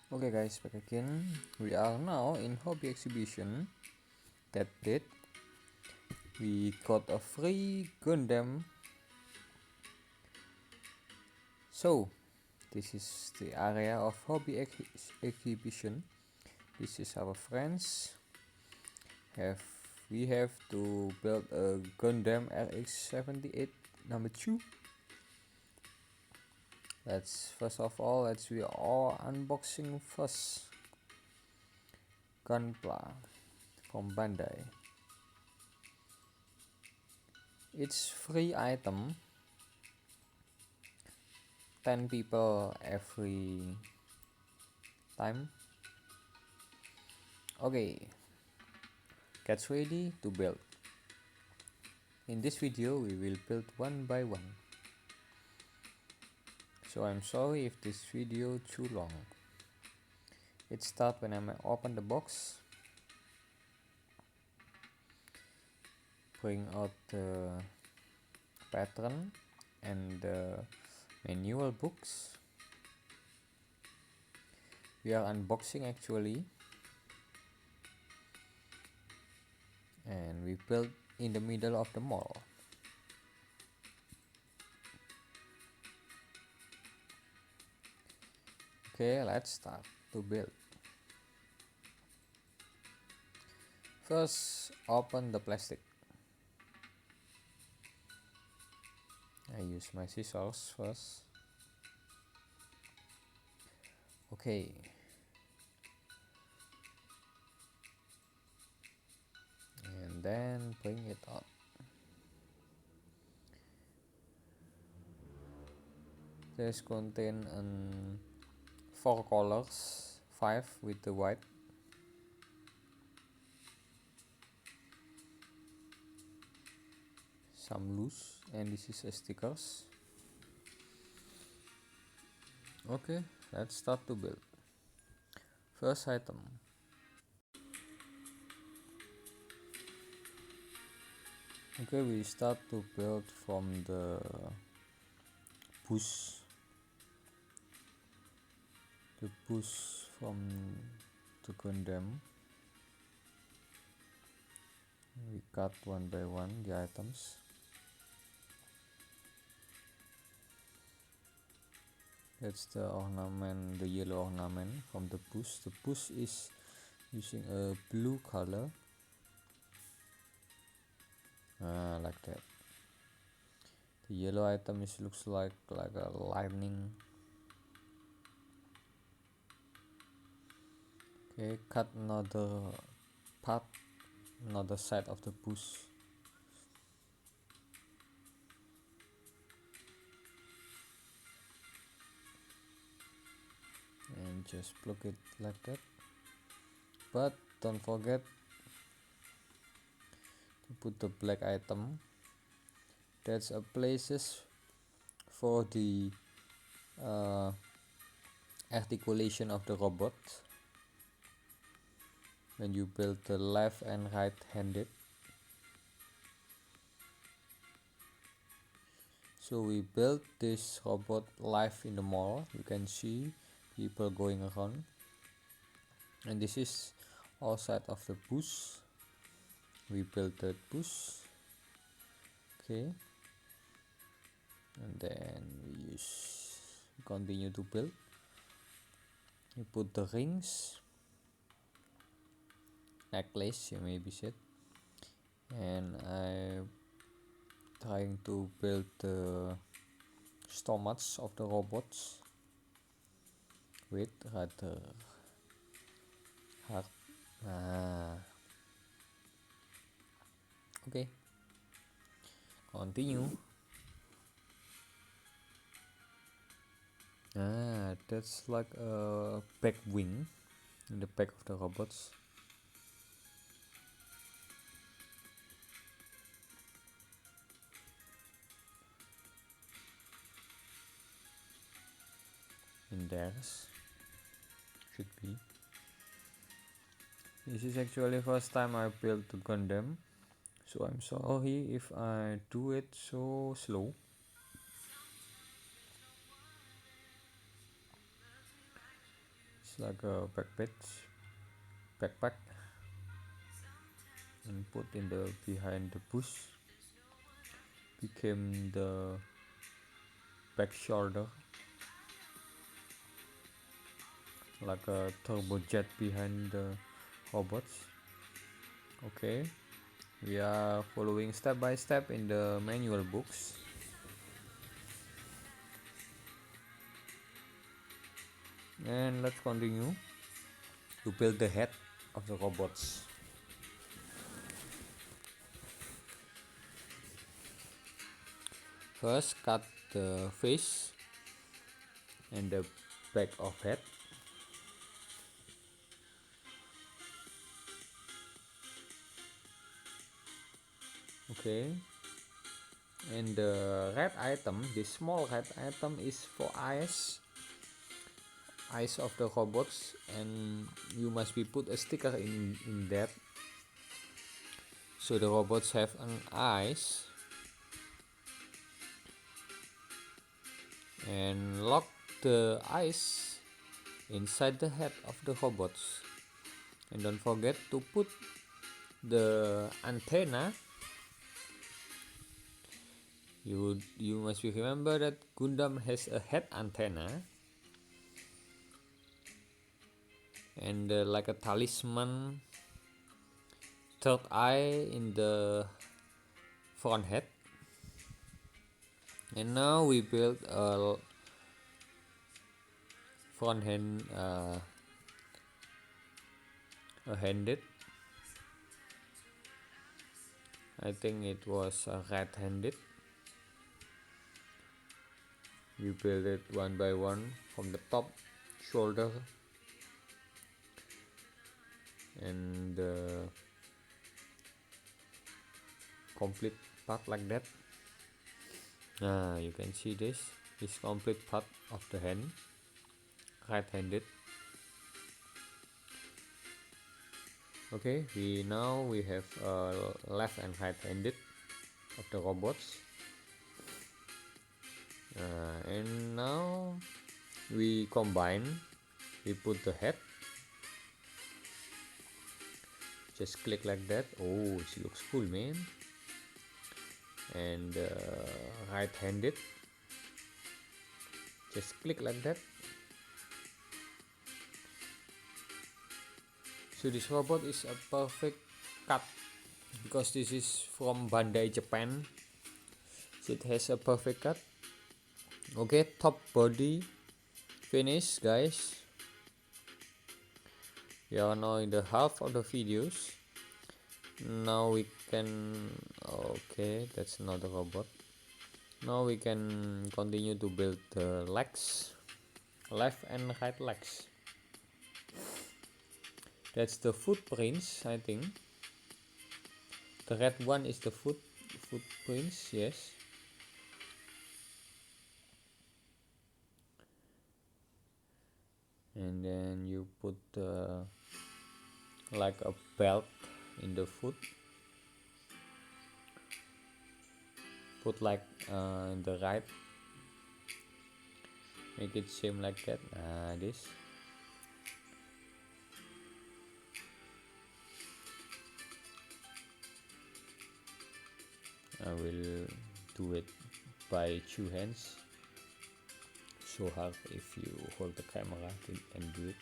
Okay guys, back again. We are now in hobby exhibition. That did. We got a free Gundam. So this is the area of hobby exhibition. This is our friends. Have we have to build a Gundam RX-78 number 2. Let's first of all we are unboxing first Gunpla from Bandai. It's free item, 10 people every time. Okay, get ready to build. In this video we will build one by one, so I'm sorry if this video too long. It starts when I open the box, bring out the pattern and the manual books. We are unboxing actually, and we build in the middle of the mall. Okay, let's start to build. First, open the plastic. I use my scissors first. Okay. And then bring it out. This contain 4 colors, 5 with the white. Some loose, and this is a stickers. Okay, let's start to build. First item. Okay, we start to build from the bush. The bush from the Gundam. We cut one by one the items. That's the ornament, the yellow ornament from the bush. The bush is using a blue color, like that. The yellow item looks like a lightning. Okay, cut another part, another side of the bush. And just plug it like that. But don't forget to put the black item. That's a places for the articulation of the robot when you build the left and right handed. So we built this robot live in the mall. You can see people going around, and this is outside of the bush. We built the bush. Okay, and then we continue to build. We put the rings, necklace, you maybe said, and I trying to build the stomachs of the robots with rather hard. Okay, continue. That's like a back wing in the back of the robots. In theirs should be. This is actually first time I built the Gundam, so I'm sorry if I do it so slow. like a backpack and put in the behind the bush, became the back shoulder, like a turbojet behind the robots. Okay, we are following step by step in the manual books. And let's continue to build the head of the robots. First, cut the face and the back of head. Okay, and the red item, this small red item, is for eyes of the robots, and you must be put a sticker in that, so the robots have an eyes, and lock the eyes inside the head of the robots. And don't forget to put the antenna. You must remember that Gundam has a head antenna, and like a talisman third eye in the front head. And now we build a front hand, a handed. I think it was right-handed. We build it one by one from the top shoulder and the complete part like that. You can see this complete part of the hand, right-handed. Okay, we have left and right-handed of the robots, and now we combine. We put the head, just click like that. Oh, it looks cool, man. And right-handed, just click like that. So this robot is a perfect cut, because this is from Bandai, Japan, so it has a perfect cut. Okay, top body finish, guys. We are now in the half of the videos. Now we can, okay, that's another robot. Now we can continue to build the legs, left and right legs. That's the footprints, I think. The red one is the footprints, yes. And then you put like a belt in the foot. Put like in the right. Make it seem like that. This. I will do it by 2 hands. So hard if you hold the camera and do it.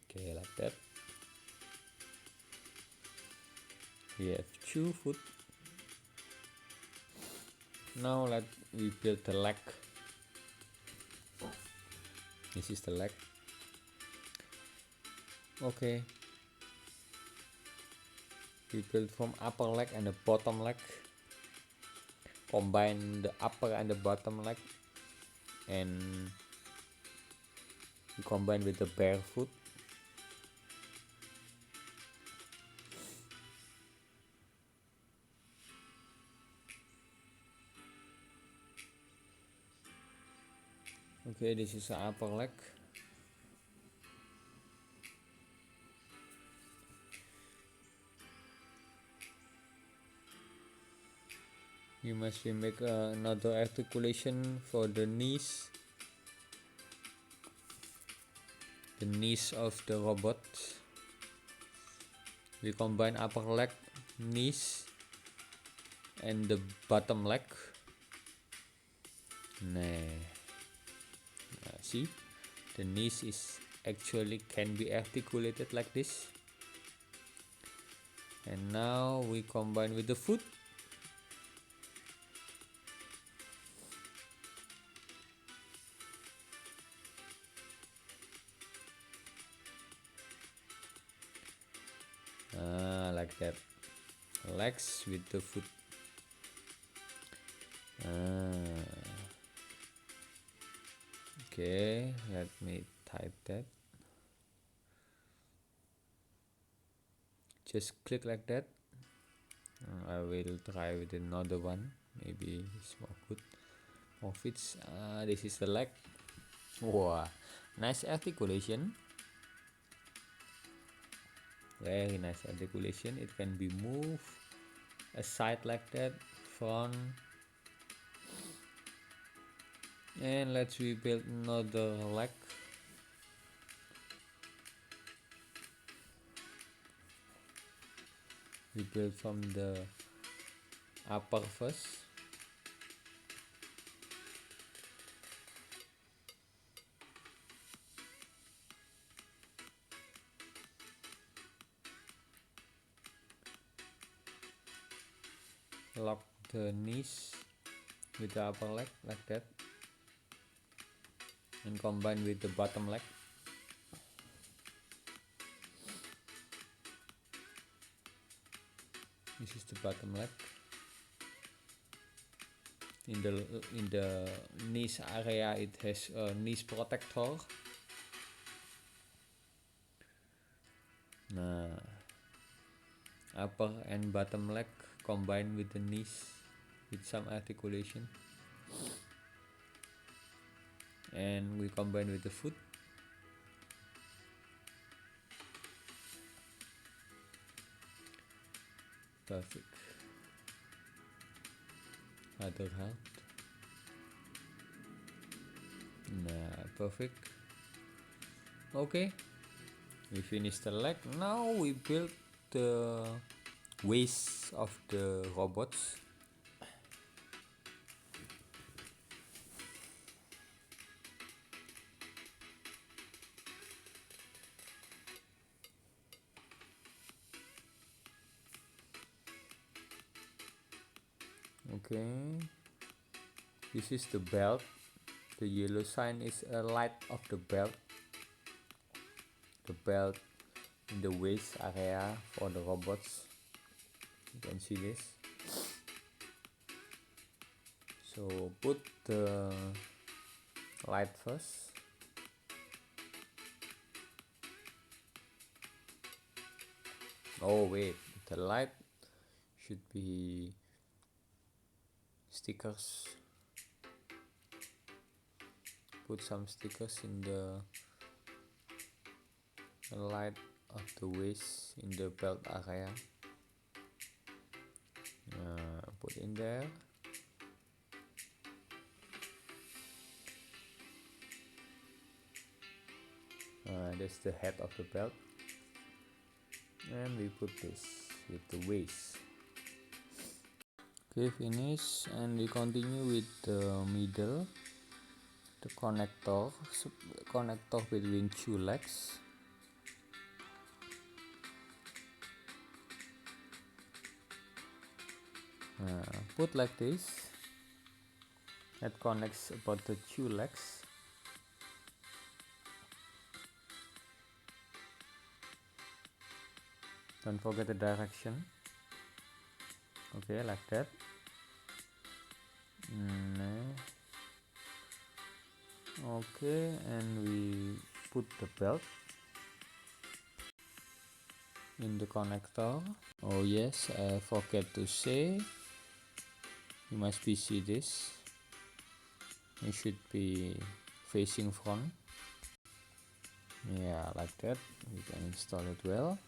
Okay, like that. We have 2 foot. Now we build the leg. This is the leg. Okay. We build from upper leg and the bottom leg. Combine the upper and the bottom leg, and we combine with the bare foot. Okay, this is the upper leg. You must make another articulation for the knees of the robot. We combine upper leg, knees, and the bottom leg. See, the knees is actually can be articulated like this. And now we combine with the foot. Like that. Legs with the foot. Okay, let me type that. Just click like that. I will try with another one. Maybe it's more good. More fits. This is the leg. Wow, nice articulation. Very nice articulation. It can be moved aside like that, front. And let's rebuild another leg. We build from the upper first. Lock the knees with the upper leg like that, and combine with the bottom leg. This is the bottom leg. In the knees area, it has a knees protector. Upper and bottom leg combined with the knees with some articulation, and we combine with the foot. Perfect. Other half. Perfect. Okay, we finished the leg. Now we build the waist of the robots. Okay, this is the belt. The yellow sign is a light of the belt. The belt in the waist area for the robots. You can see this. So put the light first. Oh wait, the light should be stickers. Put some stickers in the light of the waist in the belt area. Put in there. That's the head of the belt, and we put this with the waist. Okay, finish, and we continue with the middle, the connector between two legs. Put like this. That connects about the two legs. Don't forget the direction. Okay, like that. Okay, and we put the belt in the connector. Oh yes, I forget to say, you must be see this. It should be facing front. Yeah, like that. We can install it well.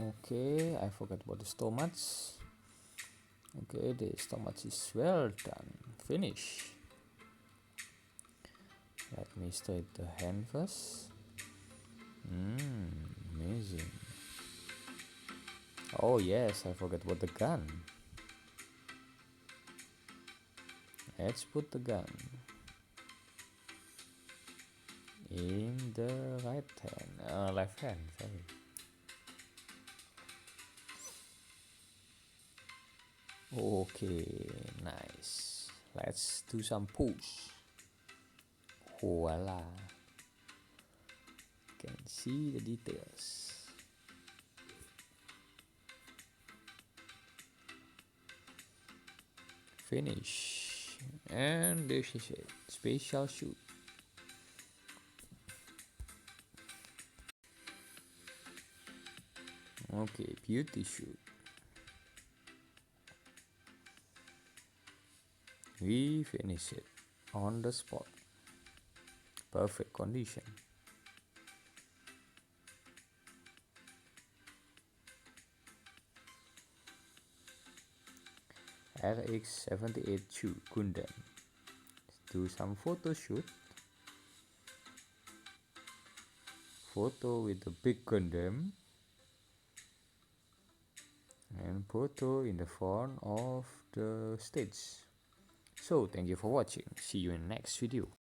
Okay, I forgot about the stomachs. Okay, the stomach is well done. Finish. Let me straight the hand first. Amazing. Oh yes, I forgot about the gun. Let's put the gun in the left hand, sorry. Okay, nice. Let's do some push. Voila. Can see the details. Finish. And this is it. Special shoot. Okay, beauty shoot. We finish it on the spot. Perfect condition. RX-78 shoot Gundam. Do some photo shoot. Photo with the big Gundam. And photo in the front of the stage. So thank you for watching. See you in next video.